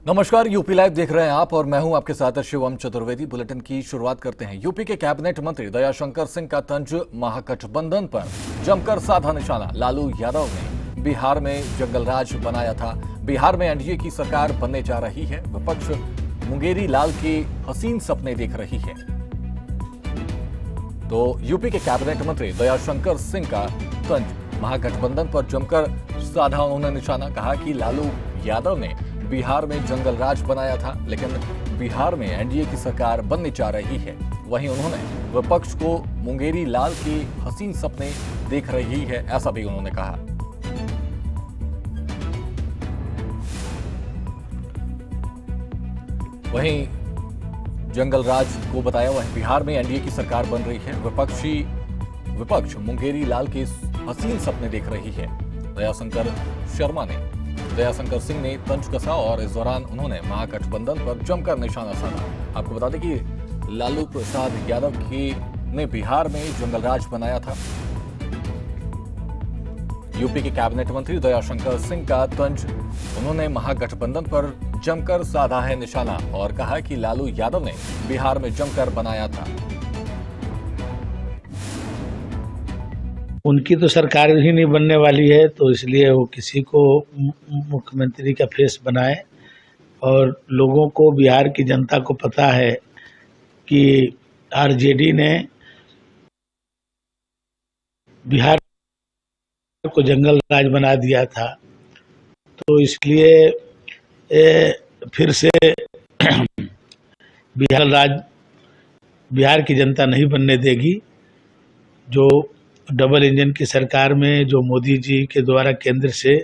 नमस्कार, UP live देख रहे हैं आप और मैं हूं आपके साथ शिवम चतुर्वेदी। बुलेटिन की शुरुआत करते हैं। यूपी के कैबिनेट मंत्री दयाशंकर सिंह का तंज महागठबंधन पर जमकर साधा निशाना। लालू यादव ने बिहार में जंगल राज बनाया था। बिहार में एनडीए की सरकार बनने जा रही है। विपक्ष मुंगेरी लाल के हसीन सपने देख रही है। तो यूपी के कैबिनेट मंत्री दयाशंकर सिंह का तंज महागठबंधन पर जमकर साधा उन्होंने निशाना। कहा कि लालू यादव ने बिहार में जंगल राज बनाया था, लेकिन बिहार में एनडीए की सरकार बनने जा रही है। वहीं उन्होंने विपक्ष को मुंगेरी लाल के हसीन सपने देख रही है, ऐसा भी उन्होंने कहा। वहीं जंगल राज को बताया वहीं बिहार में एनडीए की सरकार बन रही है। विपक्ष मुंगेरी लाल के हसीन सपने देख रही है। दयाशंकर सिंह ने तंज कसा और इस दौरान उन्होंने महागठबंधन पर जमकर निशाना साधा। आपको बता दें कि लालू प्रसाद यादव ने बिहार में जंगल राज बनाया था। यूपी के कैबिनेट मंत्री दयाशंकर सिंह का तंज उन्होंने महागठबंधन पर जमकर साधा है निशाना और कहा कि लालू यादव ने बिहार में जमकर बनाया था। उनकी तो सरकार ही नहीं बनने वाली है, तो इसलिए वो किसी को मुख्यमंत्री का फेस बनाए। और लोगों को, बिहार की जनता को पता है कि आरजेडी ने बिहार को जंगल राज बना दिया था, तो इसलिए फिर से बिहार की जनता नहीं बनने देगी। जो डबल इंजन की सरकार में जो मोदी जी के द्वारा केंद्र से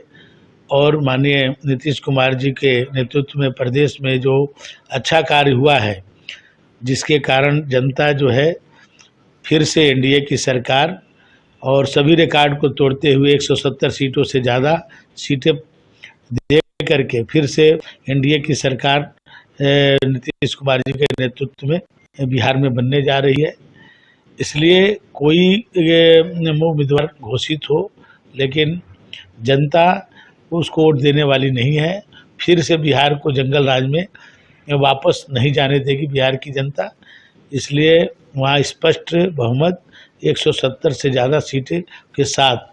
और माननीय नीतीश कुमार जी के नेतृत्व में प्रदेश में जो अच्छा कार्य हुआ है, जिसके कारण जनता जो है फिर से एनडीए की सरकार और सभी रिकॉर्ड को तोड़ते हुए 170 सीटों से ज़्यादा सीटें दे करके फिर से एनडीए की सरकार नीतीश कुमार जी के नेतृत्व में बिहार में बनने जा रही है। इसलिए कोई उम्मीदवार घोषित हो, लेकिन जनता उसको वोट देने वाली नहीं है। फिर से बिहार को जंगल राज में वापस नहीं जाने देगी बिहार की जनता। इसलिए वहाँ स्पष्ट बहुमत 170 से ज़्यादा सीटें के साथ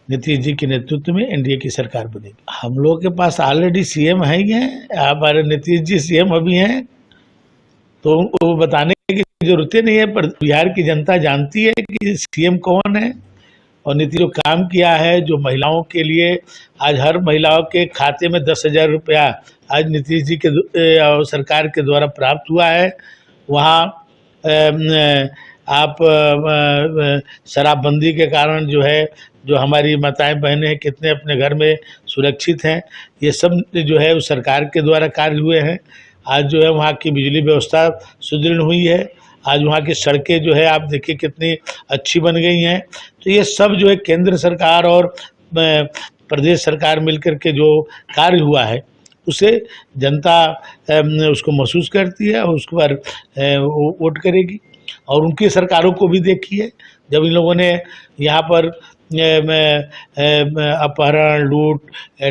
नीतीश जी के नेतृत्व में एनडीए की सरकार बनेगी। हम लोग के पास ऑलरेडी सीएम है ही हैं। हमारे नीतीश जी सीएम अभी हैं, तो वो बताने की जरूरत नहीं है। पर बिहार की जनता जानती है कि सीएम कौन है और नीतीश जो काम किया है, जो महिलाओं के लिए आज हर महिलाओं के खाते में 10,000 रुपया आज नीतीश जी के सरकार के द्वारा प्राप्त हुआ है। वहाँ आप शराबबंदी के कारण जो है, जो हमारी माताएं बहनें हैं कितने अपने घर में सुरक्षित हैं, ये सब जो है उस सरकार के द्वारा कार्य हुए हैं। आज जो है वहाँ की बिजली व्यवस्था सुदृढ़ हुई है। आज वहाँ की सड़कें जो है आप देखिए कितनी अच्छी बन गई हैं। तो ये सब जो है केंद्र सरकार और प्रदेश सरकार मिलकर के जो कार्य हुआ है, उसे जनता उसको महसूस करती है और उसके बाद वोट करेगी। और उनकी सरकारों को भी देखिए, जब इन लोगों ने यहाँ पर अपहरण, लूट,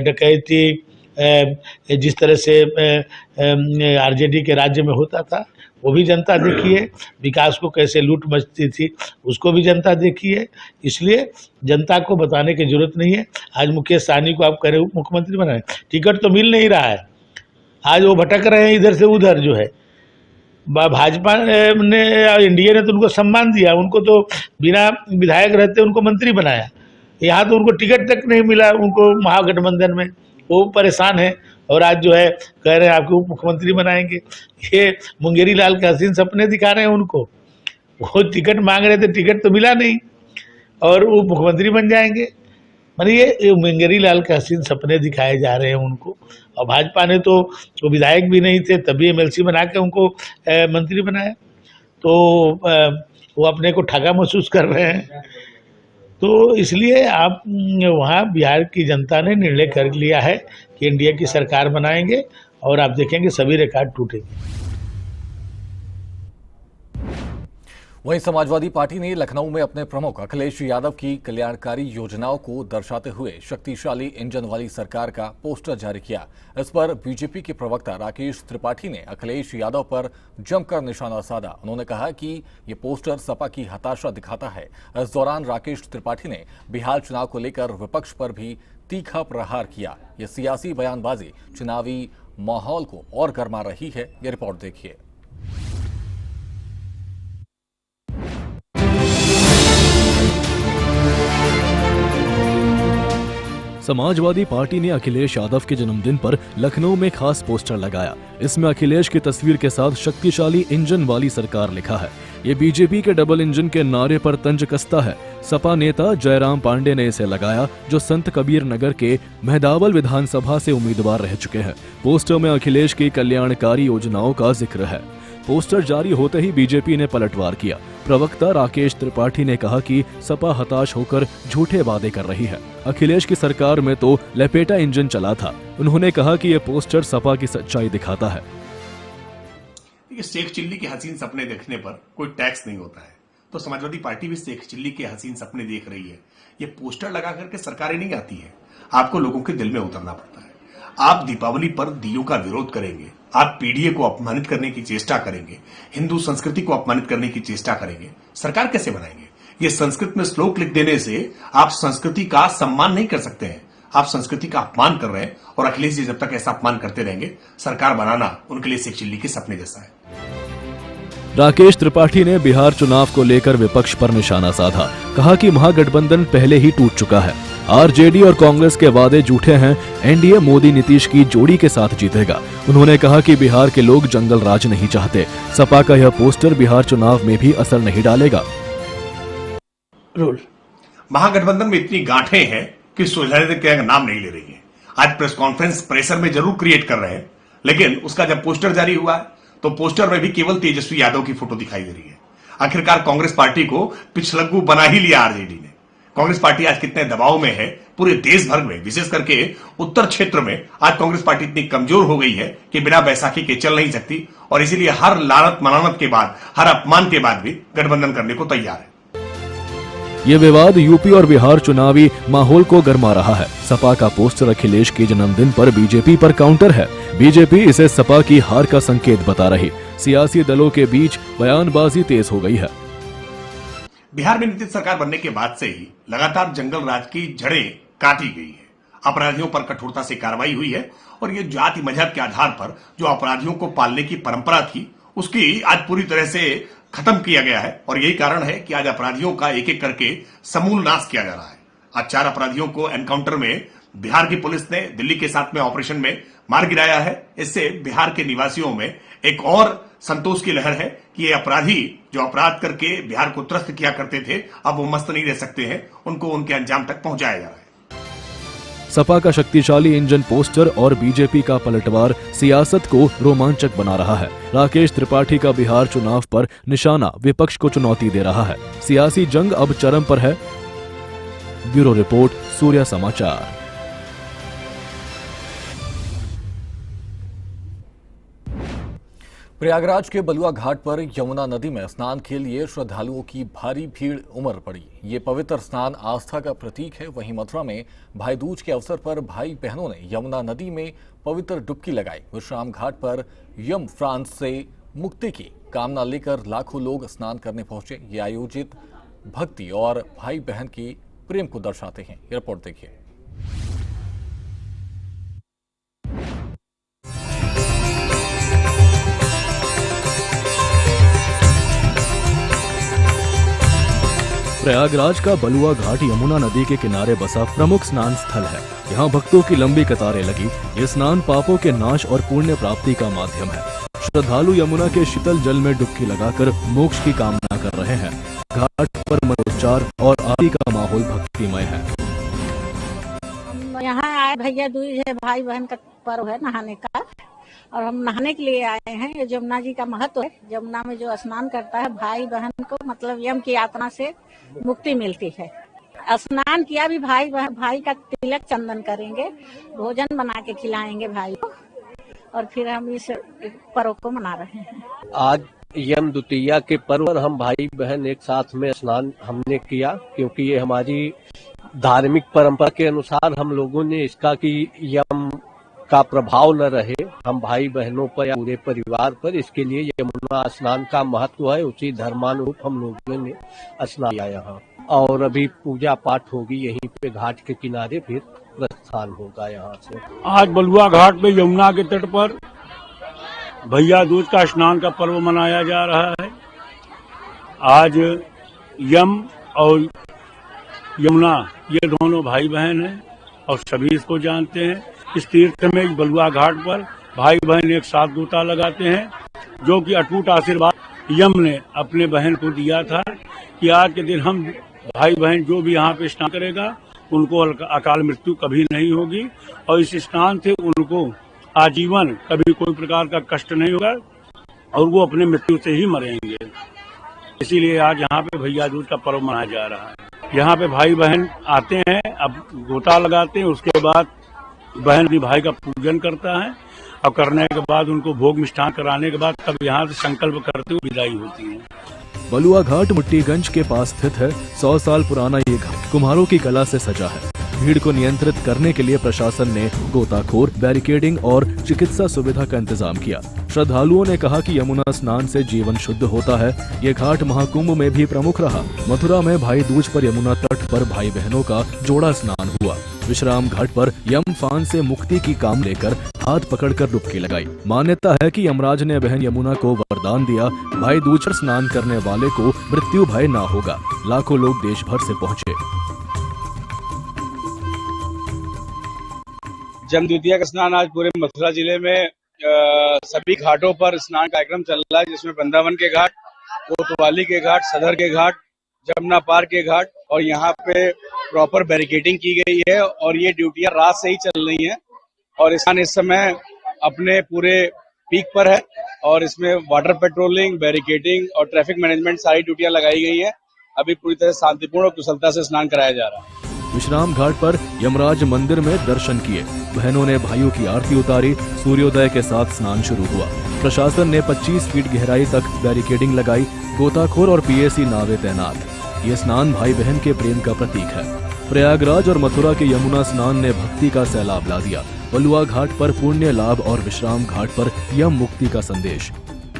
डकैती जिस तरह से आरजेडी के राज्य में होता था, वो भी जनता देखी है। विकास को कैसे लूट मचती थी, उसको भी जनता देखी है। इसलिए जनता को बताने की जरूरत नहीं है। आज मुकेश सहनी को आप कह रहे हो मुख्यमंत्री बनाए, टिकट तो मिल नहीं रहा है। आज वो भटक रहे हैं इधर से उधर। जो है भाजपा ने, एनडीए ने तो उनको सम्मान दिया, उनको तो बिना विधायक रहते उनको मंत्री बनाया। यहाँ तो उनको टिकट तक नहीं मिला, उनको महागठबंधन में वो परेशान है। और आज जो है कह रहे हैं आपको उप मुख्यमंत्री बनाएंगे। ये मुंगेरी लाल के हसीन सपने दिखा रहे हैं उनको। वो टिकट मांग रहे थे, टिकट तो मिला नहीं और उप मुख्यमंत्री बन जाएंगे। माने ये मुंगेरी लाल के हसीन सपने दिखाए जा रहे हैं उनको। और भाजपा ने तो वो विधायक भी नहीं थे, तभी एमएलसी बना के उनको मंत्री बनाया। तो वो अपने को ठगा महसूस कर रहे हैं। तो इसलिए आप वहाँ बिहार की जनता ने निर्णय कर लिया है कि एनडीए की सरकार बनाएंगे और आप देखेंगे सभी रिकॉर्ड टूटेंगे। वहीं समाजवादी पार्टी ने लखनऊ में अपने प्रमुख अखिलेश यादव की कल्याणकारी योजनाओं को दर्शाते हुए शक्तिशाली इंजन वाली सरकार का पोस्टर जारी किया। इस पर बीजेपी के प्रवक्ता राकेश त्रिपाठी ने अखिलेश यादव पर जमकर निशाना साधा। उन्होंने कहा कि ये पोस्टर सपा की हताशा दिखाता है। इस दौरान राकेश त्रिपाठी ने बिहार चुनाव को लेकर विपक्ष पर भी तीखा प्रहार किया। ये सियासी बयानबाजी चुनावी माहौल को और गर्मा रही है। ये रिपोर्ट देखिए। समाजवादी पार्टी ने अखिलेश यादव के जन्मदिन पर लखनऊ में खास पोस्टर लगाया। इसमें अखिलेश की तस्वीर के साथ शक्तिशाली इंजन वाली सरकार लिखा है। ये बीजेपी के डबल इंजन के नारे पर तंज कसता है। सपा नेता जयराम पांडे ने इसे लगाया, जो संत कबीर नगर के मेहदावल विधानसभा से उम्मीदवार रह चुके हैं। पोस्टर में अखिलेश की कल्याणकारी योजनाओं का जिक्र है। पोस्टर जारी होते ही बीजेपी ने पलटवार किया। प्रवक्ता राकेश त्रिपाठी ने कहा कि सपा हताश होकर झूठे वादे कर रही है। अखिलेश की सरकार में तो लपेटा इंजन चला था। उन्होंने कहा कि यह पोस्टर सपा की सच्चाई दिखाता है। शेख चिल्ली के हसीन सपने देखने पर कोई टैक्स नहीं होता है, तो समाजवादी पार्टी भी शेख चिल्ली के हसीन सपने देख रही है। ये पोस्टर लगा करके सरकारें नहीं आती है, आपको लोगों के दिल में उतरना पड़ता है। आप दीपावली पर दियों का विरोध करेंगे, आप पीडीए को अपमानित करने की चेष्टा करेंगे, हिंदू संस्कृति को अपमानित करने की चेष्टा करेंगे, सरकार कैसे बनाएंगे? ये संस्कृत में श्लोक लिख देने से आप संस्कृति का सम्मान नहीं कर सकते हैं, आप संस्कृति का अपमान कर रहे हैं। और अखिलेश जी जब तक ऐसा अपमान करते रहेंगे, सरकार बनाना उनके लिए शेख चिल्ली के सपने जैसा है। राकेश त्रिपाठी ने बिहार चुनाव को लेकर विपक्ष पर निशाना साधा। कहा कि महागठबंधन पहले ही टूट चुका है। आरजेडी और कांग्रेस के वादे झूठे हैं। एनडीए मोदी नीतीश की जोड़ी के साथ जीतेगा। उन्होंने कहा कि बिहार के लोग जंगल राज नहीं चाहते। सपा का यह पोस्टर बिहार चुनाव में भी असर नहीं डालेगा। महागठबंधन में इतनी गांठें हैं कि सुलझाने का नाम नहीं ले रही है। आज प्रेस कॉन्फ्रेंस प्रेशर में जरूर क्रिएट कर रहे हैं, लेकिन उसका जब पोस्टर जारी हुआ है तो पोस्टर में भी केवल तेजस्वी यादव की फोटो दिखाई दे रही है। आखिरकार कांग्रेस पार्टी को पिछलग्गू बना ही लिया आरजेडी ने। कांग्रेस पार्टी आज कितने दबाव में है पूरे देश भर में, विशेष करके उत्तर क्षेत्र में आज कांग्रेस पार्टी इतनी कमजोर हो गई है कि बिना बैसाखी के चल नहीं सकती, और इसीलिए हर लानत मलानत के बाद, हर अपमान के बाद भी गठबंधन करने को तैयार है। ये विवाद यूपी और बिहार चुनावी माहौल को गरमा रहा है। सपा का पोस्टर अखिलेश के जन्मदिन पर बीजेपी पर काउंटर है। बीजेपी इसे सपा की हार का संकेत बता रही। सियासी दलों के बीच बयानबाजी तेज हो गई है। बिहार में नीतीश सरकार बनने के बाद से ही लगातार जंगल राज की जड़ें काटी गई है। अपराधियों पर कठोरता से कार्रवाई हुई है, और ये जाति मजहब के आधार पर जो अपराधियों को पालने की परंपरा थी, उसकी आज पूरी तरह से खत्म किया गया है। और यही कारण है कि आज अपराधियों का एक एक करके समूल नाश किया जा रहा है। आज 4 अपराधियों को एनकाउंटर में बिहार की पुलिस ने दिल्ली के साथ में ऑपरेशन में मार गिराया है। इससे बिहार के निवासियों में एक और संतोष की लहर है कि ये अपराधी जो अपराध करके बिहार को त्रस्त किया करते थे, अब वो मस्त नहीं रह सकते हैं, उनको उनके अंजाम तक पहुंचाया जा रहा है। सपा का शक्तिशाली इंजन पोस्टर और बीजेपी का पलटवार सियासत को रोमांचक बना रहा है। राकेश त्रिपाठी का बिहार चुनाव पर निशाना विपक्ष को चुनौती दे रहा है। सियासी जंग अब चरम पर है। ब्यूरो रिपोर्ट, सूर्य समाचार। प्रयागराज के बलुआ घाट पर यमुना नदी में स्नान के लिए श्रद्धालुओं की भारी भीड़ उमड़ पड़ी। ये पवित्र स्नान आस्था का प्रतीक है। वहीं मथुरा में भाई दूज के अवसर पर भाई बहनों ने यमुना नदी में पवित्र डुबकी लगाई। विश्राम घाट पर यम फ्रांस से मुक्ति की कामना लेकर लाखों लोग स्नान करने पहुंचे। ये आयोजित भक्ति और भाई बहन की प्रेम को दर्शाते हैं। ये रिपोर्ट देखिए। प्रयागराज का बलुआ घाट यमुना नदी के किनारे बसा प्रमुख स्नान स्थल है। यहाँ भक्तों की लंबी कतारें लगी। ये स्नान पापों के नाश और पुण्य प्राप्ति का माध्यम है। श्रद्धालु यमुना के शीतल जल में डुबकी लगाकर मोक्ष की कामना कर रहे हैं। घाट पर मंत्रोच्चार और आरती का माहौल भक्तिमय है। यहाँ आए भैया दूज है, भाई बहन का पर्व है नहाने का, और हम नहाने के लिए आए हैं। ये जमुना जी का महत्व है। जमुना में जो स्नान करता है भाई बहन को मतलब यम की यातना से मुक्ति मिलती है। स्नान किया भी भाई का तिलक चंदन करेंगे, भोजन बना के खिलाएंगे भाई को, और फिर हम इस पर्व को मना रहे हैं। आज यम द्वितीया के पर्व पर हम भाई बहन एक साथ में स्नान हमने किया, क्योंकि ये हमारी धार्मिक परंपरा के अनुसार हम लोगों ने इसका कि यम का प्रभाव न रहे हम भाई बहनों पर या पूरे परिवार पर, इसके लिए यमुना स्नान का महत्व है। उसी धर्मानुरूप हम लोगों ने स्नान किया यहाँ, और अभी पूजा पाठ होगी यहीं पे घाट के किनारे, फिर प्रस्थान होगा यहाँ से। आज बलुआ घाट पे यमुना के तट पर भैया दूज का स्नान का पर्व मनाया जा रहा है। आज यम और यमुना ये दोनों भाई बहन हैं और सभी इसको जानते हैं। इस तीर्थ में बलुआ घाट पर भाई बहन एक साथ गोता लगाते हैं, जो कि अटूट आशीर्वाद यम ने अपने बहन को दिया था कि आज के दिन हम भाई बहन जो भी यहाँ पे स्नान करेगा उनको अकाल मृत्यु कभी नहीं होगी, और इस स्नान से उनको आजीवन कभी कोई प्रकार का कष्ट नहीं होगा और वो अपने मृत्यु से ही मरेंगे। इसीलिए आज यहाँ पे भैया दूज का पर्व मनाया जा रहा है। यहाँ पे भाई बहन आते हैं, अब गोता लगाते हैं, उसके बाद बहन अपनी भाई का पूजन करता है और करने के बाद उनको भोग मिष्ठान कराने के बाद तब यहाँ से संकल्प करते हुए विदाई होती है। बलुआ घाट मुट्टीगंज के पास स्थित है। 100 साल पुराना ये घाट कुम्हारों की कला से सजा है। भीड़ को नियंत्रित करने के लिए प्रशासन ने गोताखोर, बैरिकेडिंग और चिकित्सा सुविधा का इंतजाम किया। श्रद्धालुओं ने कहा कि यमुना स्नान से जीवन शुद्ध होता है। ये घाट महाकुंभ में भी प्रमुख रहा। मथुरा में भाई दूज पर यमुना तट पर भाई बहनों का जोड़ा स्नान हुआ। विश्राम घाट पर यम फान से मुक्ति की काम लेकर हाथ पकड़कर डुबकी लगाई। मान्यता है कि यमराज ने बहन यमुना को वरदान दिया, भाई दूज पर स्नान करने वाले को मृत्यु भय ना होगा। लाखों लोग देश भर से पहुँचे। जम द्वितीया का स्नान आज पूरे मथुरा जिले में सभी घाटों पर स्नान कार्यक्रम चल रहा है, जिसमें वृंदावन के घाट, कोतवाली के घाट, सदर के घाट, जमुना पार के घाट, और यहाँ पे प्रॉपर बैरिकेडिंग की गई है और ये ड्यूटियां रात से ही चल रही हैं। और स्नान इस समय अपने पूरे पीक पर है और इसमें वाटर पेट्रोलिंग, बैरिकेडिंग और ट्रैफिक मैनेजमेंट सारी ड्यूटियां लगाई गई हैं। अभी पूरी तरह शांतिपूर्ण और कुशलता से स्नान कराया जा रहा है। विश्राम घाट पर यमराज मंदिर में दर्शन किए। बहनों ने भाइयों की आरती उतारी। सूर्योदय के साथ स्नान शुरू हुआ। प्रशासन ने 25 फीट गहराई तक बैरिकेडिंग लगाई। गोताखोर और पीएसी नावें तैनात। ये स्नान भाई बहन के प्रेम का प्रतीक है। प्रयागराज और मथुरा के यमुना स्नान ने भक्ति का सैलाब ला दिया। बलुआ घाट पर पुण्य लाभ और विश्राम घाट पर यम मुक्ति का संदेश।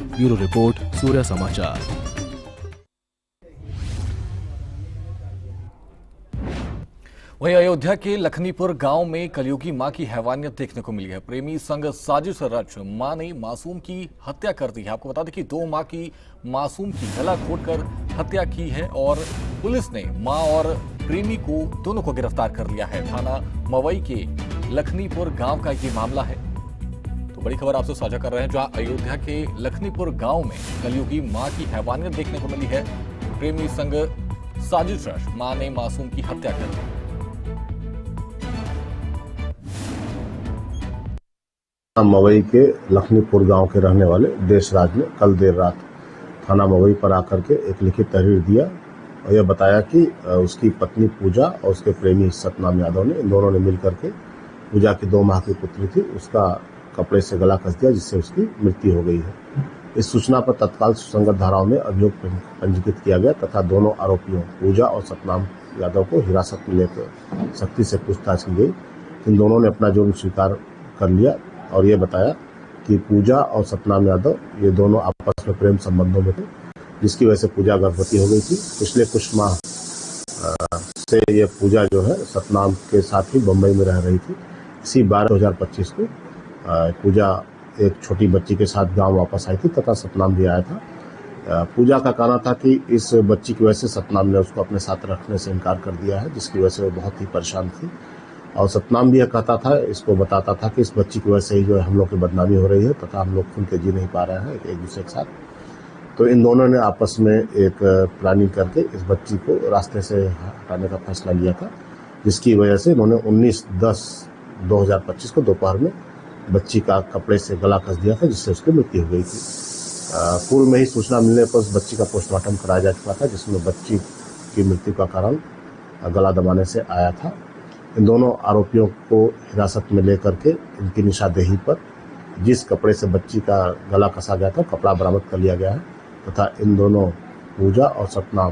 ब्यूरो रिपोर्ट, सूर्य समाचार। वहीं अयोध्या के लखनीपुर गांव में कलयुगी मां की हैवानियत देखने को मिली है। प्रेमी संग साजिश रच मां ने मासूम की हत्या कर दी है। आपको बता दें कि 2 माह की मासूम की गला घोंटकर हत्या की है और पुलिस ने मां और प्रेमी को दोनों को गिरफ्तार कर लिया है। थाना मवई के लखनीपुर गांव का ये मामला है। तो बड़ी खबर आपसे साझा कर रहे हैं, जहां अयोध्या के लखनीपुर गांव में कलयुगी मां की हैवानियत देखने को मिली है। प्रेमी संग साजिश रच मां ने मासूम की हत्या कर दी। मवई के लखनीपुर गांव के रहने वाले देशराज ने कल देर रात थाना मवई पर आकर के एक लिखित तहरीर दिया और यह बताया कि उसकी पत्नी पूजा और उसके प्रेमी सतनाम यादव ने, इन दोनों ने मिलकर के पूजा की 2 माह की पुत्री थी, उसका कपड़े से गला कस दिया, जिससे उसकी मृत्यु हो गई है। इस सूचना पर तत्काल सुसंगत धाराओं में अभियोग पंजीकृत किया गया तथा दोनों आरोपियों पूजा और सतनाम यादव को हिरासत में लेकर सख्ती से पूछताछ की गई। इन दोनों ने अपना जुर्म स्वीकार कर लिया और ये बताया कि पूजा और सतनाम यादव ये दोनों आपस में प्रेम संबंधों में थे, जिसकी वजह से पूजा गर्भवती हो गई थी। पिछले कुछ माह से ये पूजा जो है सतनाम के साथ ही बम्बई में रह रही थी। इसी 12/2025 को पूजा एक छोटी बच्ची के साथ गांव वापस आई थी तथा सतनाम भी आया था। पूजा का कहना था कि इस बच्ची की वजह से सतनाम ने उसको अपने साथ रखने से इनकार कर दिया है, जिसकी वजह से वो बहुत ही परेशान थी। और सतनाम भी यह कहता था, इसको बताता था कि इस बच्ची की वजह से ही जो है हम लोग की बदनामी हो रही है तथा हम लोग खुल के जी नहीं पा रहे हैं एक दूसरे के साथ। तो इन दोनों ने आपस में एक प्लानिंग करके इस बच्ची को रास्ते से हटाने का फैसला लिया था, जिसकी वजह से इन्होंने 19/10/2025 को दोपहर में बच्ची का कपड़े से गला कस दिया था, जिससे उसकी मृत्यु हो गई थी। पूर्व में ही सूचना मिलने पर उस बच्ची का पोस्टमार्टम कराया जा चुका था, जिसमें बच्ची की मृत्यु का कारण गला दबाने से आया था। इन दोनों आरोपियों को हिरासत में लेकर के इनकी निशानदेही पर जिस कपड़े से बच्ची का गला कसा गया था, कपड़ा बरामद कर लिया गया है तथा इन दोनों पूजा और सतनाम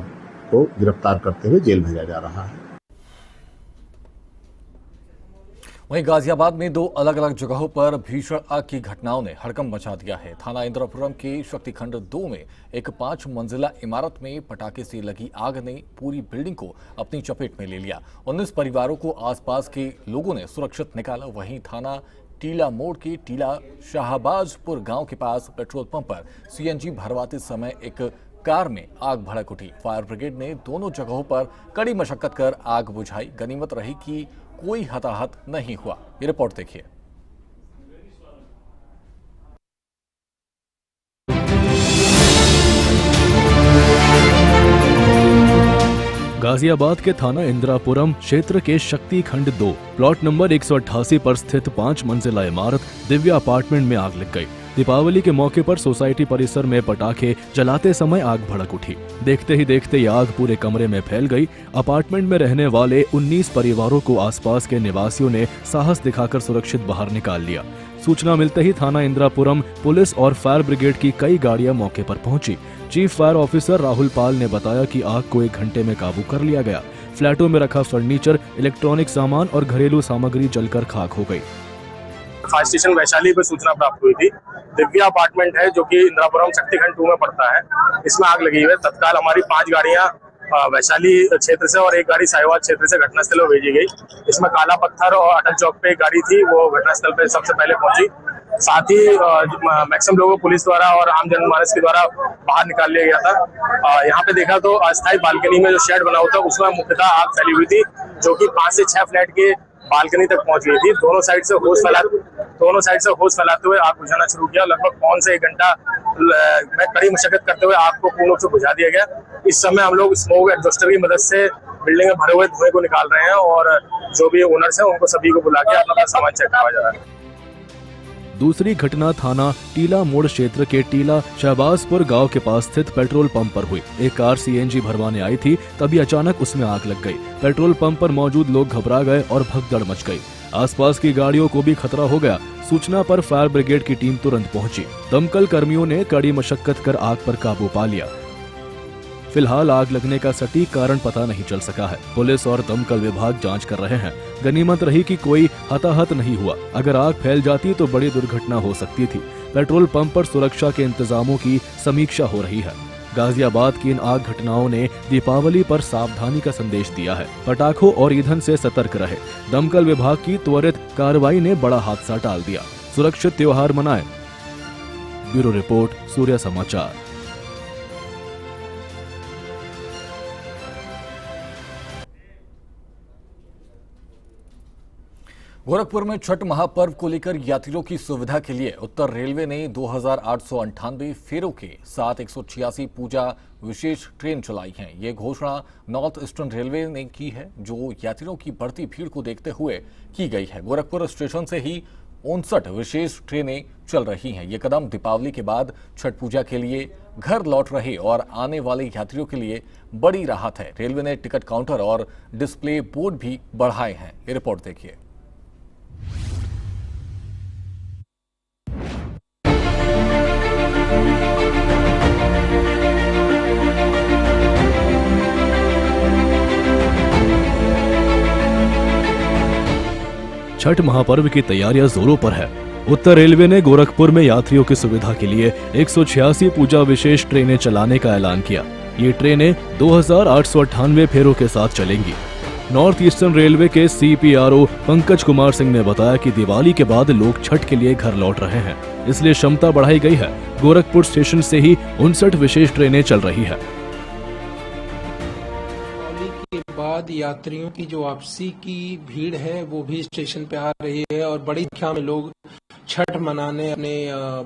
को गिरफ्तार करते हुए जेल भेजा जा रहा है। वहीं गाजियाबाद में 2 अलग अलग जगहों पर भीषण आग की घटनाओं ने हड़कंप मचा दिया है। थाना इंद्रापुरम के शक्तिखंड 2 में एक 5 मंजिला इमारत में पटाखे से लगी आग ने पूरी बिल्डिंग को अपनी चपेट में ले लिया। 19 परिवारों को आसपास के लोगों ने सुरक्षित निकाला। वहीं थाना टीला मोड़ के टीला शाहबाजपुर गांव के पास पेट्रोल पंप पर सीएनजी भरवाते समय एक कार में आग भड़क उठी। फायर ब्रिगेड ने दोनों जगहों पर कड़ी मशक्कत कर आग बुझाई। गनीमत रही कि कोई हताहत नहीं हुआ। ये रिपोर्ट देखिए। गाजियाबाद के थाना इंद्रापुरम क्षेत्र के शक्ति खंड 2 प्लॉट नंबर 188 पर स्थित 5 मंजिला इमारत दिव्या अपार्टमेंट में आग लग गई। दीपावली के मौके पर सोसाइटी परिसर में पटाखे जलाते समय आग भड़क उठी। देखते ही देखते ये आग पूरे कमरे में फैल गई। अपार्टमेंट में रहने वाले 19 परिवारों को आसपास के निवासियों ने साहस दिखाकर सुरक्षित बाहर निकाल लिया। सूचना मिलते ही थाना इंद्रापुरम पुलिस और फायर ब्रिगेड की कई गाड़ियां मौके पर पहुंची। चीफ फायर ऑफिसर राहुल पाल ने बताया कि आग को 1 घंटे में काबू कर लिया गया। फ्लैटों में रखा फर्नीचर, इलेक्ट्रॉनिक सामान और घरेलू सामग्री जलकर खाक हो गई। फायर स्टेशन वैशाली पर सूचना प्राप्त हुई थी। दिव्या अपार्टमेंट है जो कि इंद्रापुरम शक्तिखंड 2 में पड़ता है। इसमें आग लगी हुई है। तत्काल हमारी 5 गाड़ियां वैशाली क्षेत्र से और 1 गाड़ी साहिवाल क्षेत्र से घटनास्थल पर भेजी गई। इसमें काला पत्थर और अटल चौक पे एक गाड़ी थी, वो घटनास्थल पे सबसे पहले पहुंची। साथ ही मैक्सिमम लोगों को पुलिस द्वारा और आम जनमानस के द्वारा बाहर निकाल लिया गया था। यहाँ पे देखा तो अस्थायी बालकनी में जो शेड बना हुआ था उसमें मुख्यतः आग फैली हुई थी, जो कि 5 से 6 फ्लैट के बालकनी तक पहुंच गई थी। दोनों साइड से होश फैलाते हुए आग बुझाना शुरू किया। लगभग 1 से 1 घंटा में कड़ी मशक्कत करते हुए आग को पूर्ण रूप से बुझा दिया गया। इस समय हम लोग स्मोक एडजस्टर की मदद से बिल्डिंग में भरे हुए धुएं को निकाल रहे हैं और जो भी ओनर्स हैं उनको सभी को बुला के अपना सामान चेक करवाया जा रहा है। दूसरी घटना थाना टीला मोड़ क्षेत्र के टीला शहबाजपुर गांव के पास स्थित पेट्रोल पंप पर हुई। एक कार सीएनजी भरवाने आई थी, तभी अचानक उसमें आग लग गई। पेट्रोल पंप पर मौजूद लोग घबरा गए और भगदड़ मच गई। आसपास की गाड़ियों को भी खतरा हो गया। सूचना पर फायर ब्रिगेड की टीम तुरंत पहुंची। दमकल कर्मियों ने कड़ी मशक्कत कर आग पर काबू पा लिया। फिलहाल आग लगने का सटीक कारण पता नहीं चल सका है। पुलिस और दमकल विभाग जांच कर रहे हैं। गनीमत रही कि कोई हताहत नहीं हुआ। अगर आग फैल जाती तो बड़ी दुर्घटना हो सकती थी। पेट्रोल पंप पर सुरक्षा के इंतजामों की समीक्षा हो रही है। गाजियाबाद की इन आग घटनाओं ने दीपावली पर सावधानी का संदेश दिया है। पटाखों और ईंधन से सतर्क रहे। दमकल विभाग की त्वरित कार्रवाई ने बड़ा हादसा टाल दिया। सुरक्षित त्योहार मनाएं। ब्यूरो रिपोर्ट, सूर्य समाचार। गोरखपुर में छठ महापर्व को लेकर यात्रियों की सुविधा के लिए उत्तर रेलवे ने 2898 फेरों के साथ 186 पूजा विशेष ट्रेन चलाई हैं। ये घोषणा नॉर्थ ईस्टर्न रेलवे ने की है, जो यात्रियों की बढ़ती भीड़ को देखते हुए की गई है। गोरखपुर स्टेशन से ही 59 विशेष ट्रेनें चल रही हैं। ये कदम दीपावली के बाद छठ पूजा के लिए घर लौट रहे और आने वाले यात्रियों के लिए बड़ी राहत है। रेलवे ने टिकट काउंटर और डिस्प्ले बोर्ड भी बढ़ाए हैं। ये रिपोर्ट देखिए। छठ महापर्व की तैयारियां जोरों पर है। उत्तर रेलवे ने गोरखपुर में यात्रियों की सुविधा के लिए 186 पूजा विशेष ट्रेनें चलाने का ऐलान किया। ये ट्रेनें 2898 फेरों के साथ चलेंगी। नॉर्थ ईस्टर्न रेलवे के CPRO पंकज कुमार सिंह ने बताया कि दिवाली के बाद लोग छठ के लिए घर लौट रहे हैं, इसलिए क्षमता बढ़ाई गई है। गोरखपुर स्टेशन से ही 59 विशेष ट्रेनें चल रही है। बाद यात्रियों की जो वापसी की भीड़ है वो भी स्टेशन पे आ रही है और बड़ी संख्या में लोग छठ मनाने अपने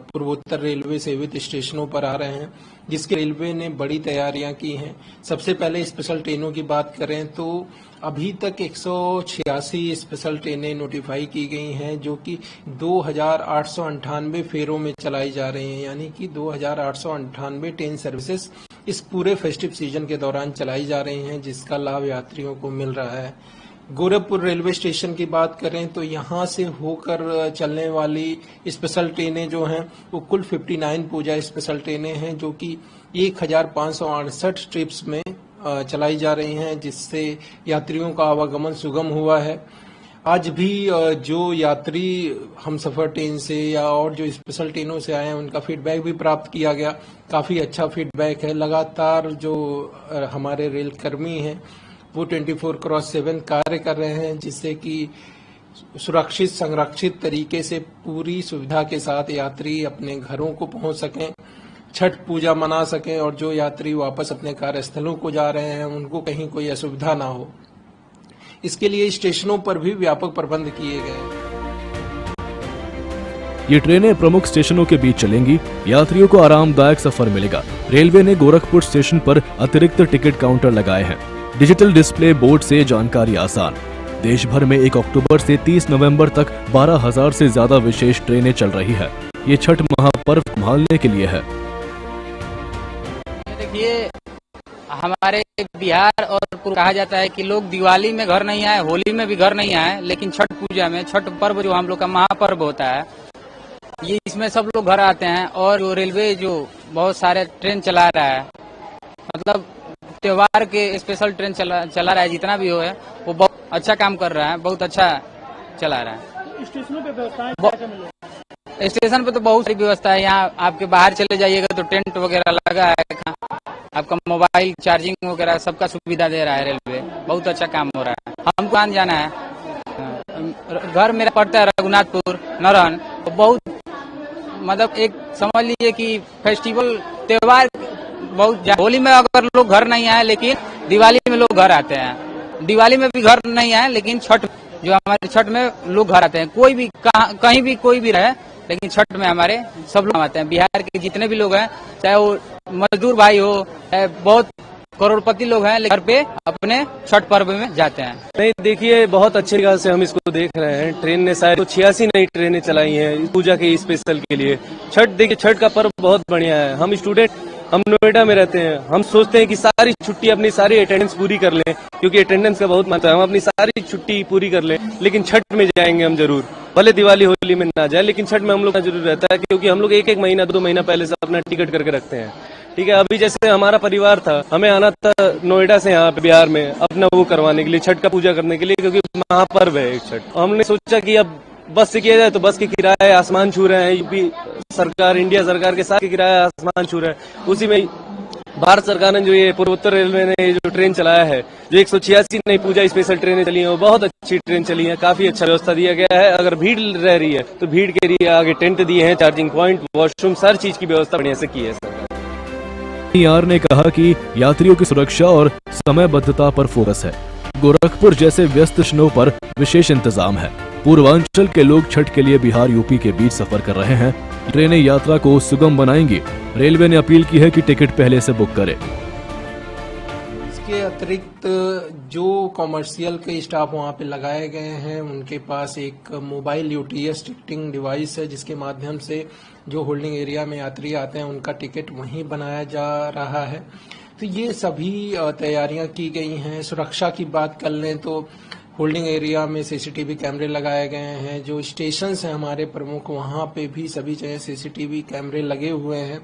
पूर्वोत्तर रेलवे सेवित स्टेशनों पर आ रहे हैं, जिसके रेलवे ने बड़ी तैयारियां की हैं। सबसे पहले स्पेशल ट्रेनों की बात करें तो अभी तक 186 स्पेशल ट्रेनें नोटिफाई की गई हैं, जो कि 2898 फेरों में चलाई जा रही हैं। यानी कि 2898 ट्रेन सर्विसेज इस पूरे फेस्टिव सीजन के दौरान चलाई जा रही हैं, जिसका लाभ यात्रियों को मिल रहा है। गोरखपुर रेलवे स्टेशन की बात करें तो यहाँ से होकर चलने वाली स्पेशल ट्रेनें जो हैं वो कुल 59 पूजा स्पेशल ट्रेनें हैं, जो कि 1568 ट्रिप्स में चलाई जा रही हैं, जिससे यात्रियों का आवागमन सुगम हुआ है। आज भी जो यात्री हमसफर ट्रेन से या और जो स्पेशल ट्रेनों से आए हैं उनका फीडबैक भी प्राप्त किया गया। काफी अच्छा फीडबैक है। लगातार जो हमारे रेल कर्मी हैं वो 24/7 कार्य कर रहे हैं, जिससे कि सुरक्षित संरक्षित तरीके से पूरी सुविधा के साथ यात्री अपने घरों को पहुंच सकें, छठ पूजा मना सकें, और जो यात्री वापस अपने कार्यस्थलों को जा रहे हैं उनको कहीं कोई असुविधा ना हो। इसके लिए स्टेशनों पर भी व्यापक प्रबंध किए गए हैं। ये ट्रेनें प्रमुख स्टेशनों के बीच चलेंगी, यात्रियों को आरामदायक सफर मिलेगा। रेलवे ने गोरखपुर स्टेशन पर अतिरिक्त टिकट काउंटर लगाए हैं। डिजिटल डिस्प्ले बोर्ड से जानकारी आसान। देश भर में 1 अक्टूबर से 30 नवंबर तक 12,000 से ज्यादा विशेष ट्रेनें चल रही है। ये छठ महापर्व संभालने के लिए है। देखिए, हमारे बिहार और कहा जाता है कि लोग दिवाली में घर नहीं आए, होली में भी घर नहीं आए, लेकिन छठ पूजा में, छठ पर्व जो हम लोग का महापर्व होता है, ये इसमें सब लोग घर आते हैं। और जो रेलवे जो बहुत सारे ट्रेन चला रहा है, मतलब त्योहार के स्पेशल ट्रेन चला रहा है, जितना भी हो है वो बहुत अच्छा काम कर रहा है, बहुत अच्छा चला रहा है। स्टेशनों पे व्यवस्थाएं स्टेशन पे तो बहुत सारी व्यवस्था है। यहाँ आपके बाहर चले जाइएगा तो टेंट वगैरह लगा है, आपका मोबाइल चार्जिंग वगैरह सबका सुविधा दे रहा है रेलवे। बहुत अच्छा काम हो रहा है। हमको कहाँ जाना है, घर मेरा पड़ता है रघुनाथपुर नरहन। तो बहुत मतलब एक समझ लीजिए कि फेस्टिवल त्योहार बहुत, होली में अगर लोग घर नहीं आए लेकिन दिवाली में लोग घर आते हैं, दिवाली में भी घर नहीं आए लेकिन छठ जो हमारे छठ में लोग घर आते हैं। कोई भी कहीं भी कोई भी रहे, लेकिन छठ में हमारे सब लोग आते हैं। बिहार के जितने भी लोग हैं, चाहे वो मजदूर भाई हो, बहुत करोड़पति लोग हैं, घर पे अपने छठ पर्व में जाते हैं। नहीं, देखिए, बहुत अच्छे तरीके से हम इसको देख रहे हैं। ट्रेन ने शायद 86 नई ट्रेनें चलाई हैं पूजा के स्पेशल के लिए। छठ, देखिए, छठ का पर्व बहुत बढ़िया है। हम स्टूडेंट, हम नोएडा में रहते हैं, हम सोचते हैं कि सारी छुट्टी अपनी सारी अटेंडेंस पूरी कर लें, क्योंकि अटेंडेंस का बहुत महत्व है। हम अपनी सारी छुट्टी पूरी कर लें, लेकिन छठ में जाएंगे हम जरूर। भले दिवाली होली में ना जाए, लेकिन छठ में हम लोग का जरूर रहता है, क्योंकि हम लोग एक महीना 2 महीना पहले से अपना टिकट करके रखते हैं। ठीक है, अभी जैसे हमारा परिवार था, हमें आना था नोएडा से यहाँ पे बिहार में अपना वो करवाने के लिए, छठ का पूजा करने के लिए, क्योंकि महापर्व है एक छठ। हमने सोचा कि अब बस से किया जाए तो बस के किराए आसमान छू रहे हैं। यूपी सरकार, इंडिया सरकार के साथ किराया आसमान छू रहे हैं। उसी में भारत सरकार ने जो ये पूर्वोत्तर रेलवे ने जो ट्रेन चलाया है, जो 186 नई पूजा स्पेशल ट्रेनें चली हैं, वो बहुत अच्छी ट्रेन चली है। काफी अच्छा व्यवस्था दिया गया है। अगर भीड़ रह रही है तो भीड़ के लिए आगे टेंट दिए हैं, चार्जिंग पॉइंट, वॉशरूम, हर चीज की व्यवस्था बढ़िया से की है सरकार। यार ने कहा कि यात्रियों की सुरक्षा और समयबद्धता पर फोकस है। गोरखपुर जैसे व्यस्त स्टेशनों पर विशेष इंतजाम है। पूर्वांचल के लोग छठ के लिए बिहार यूपी के बीच सफर कर रहे हैं। ट्रेनें यात्रा को सुगम बनाएंगी। रेलवे ने अपील की है कि टिकट पहले से बुक करें। इसके अतिरिक्त जो कॉमर्शियल के स्टाफ वहां पे लगाए गए हैं, उनके पास एक मोबाइल यूटीएस टिकटिंग डिवाइस है, जिसके माध्यम से जो होल्डिंग एरिया में यात्री आते हैं उनका टिकट वहीं बनाया जा रहा है। तो ये सभी तैयारियां की गई हैं। सुरक्षा की बात कर लें तो होल्डिंग एरिया में सीसीटीवी कैमरे लगाए गए हैं। जो स्टेशन हैं हमारे प्रमुख, वहां पे भी सभी जगह सीसीटीवी कैमरे लगे हुए हैं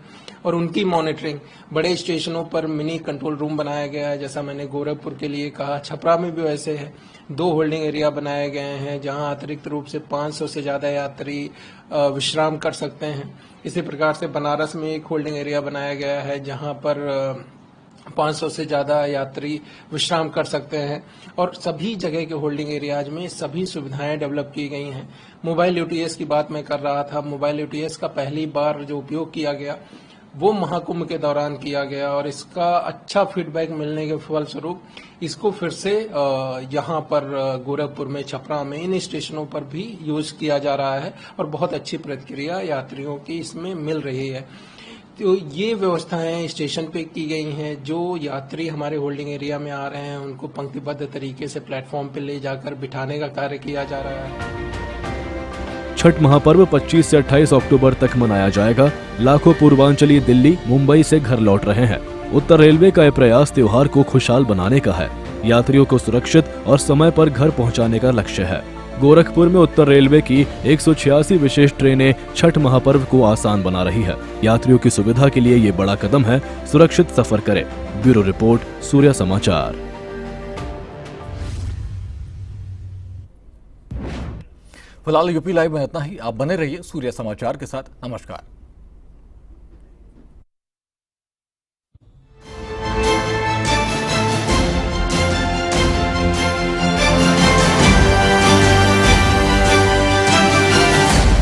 और उनकी मॉनिटरिंग। बड़े स्टेशनों पर मिनी कंट्रोल रूम बनाया गया है, जैसा मैंने गोरखपुर के लिए कहा। छपरा में भी वैसे है। 2 होल्डिंग एरिया बनाए गए हैं जहां अतिरिक्त रूप से 500 से ज्यादा यात्री विश्राम कर सकते हैं। इसी प्रकार से बनारस में एक होल्डिंग एरिया बनाया गया है जहां पर 500 से ज्यादा यात्री विश्राम कर सकते हैं। और सभी जगह के होल्डिंग एरियाज में सभी सुविधाएं डेवलप की गई हैं। मोबाइल यूटीएस की बात मैं कर रहा था। मोबाइल यूटीएस का पहली बार जो उपयोग किया गया वो महाकुंभ के दौरान किया गया और इसका अच्छा फीडबैक मिलने के फलस्वरूप इसको फिर से यहाँ पर गोरखपुर में, छपरा में, इन स्टेशनों पर भी यूज किया जा रहा है और बहुत अच्छी प्रतिक्रिया यात्रियों की इसमें मिल रही है। तो ये व्यवस्थाएं स्टेशन पे की गई हैं। जो यात्री हमारे होल्डिंग एरिया में आ रहे हैं उनको पंक्तिबद्ध तरीके से प्लेटफॉर्म पे ले जाकर बिठाने का कार्य किया जा रहा है। छठ महापर्व 25 से 28 अक्टूबर तक मनाया जाएगा। लाखों पूर्वांचली दिल्ली, मुंबई से घर लौट रहे हैं। उत्तर रेलवे का यह प्रयास त्योहार को खुशहाल बनाने का है। यात्रियों को सुरक्षित और समय पर घर पहुंचाने का लक्ष्य है। गोरखपुर में उत्तर रेलवे की 186 विशेष ट्रेनें छठ महापर्व को आसान बना रही है। यात्रियों की सुविधा के लिए ये बड़ा कदम है। सुरक्षित सफर करें। ब्यूरो रिपोर्ट, सूर्य समाचार। फिलहाल यूपी लाइव में इतना ही। आप बने रहिए सूर्य समाचार के साथ। नमस्कार।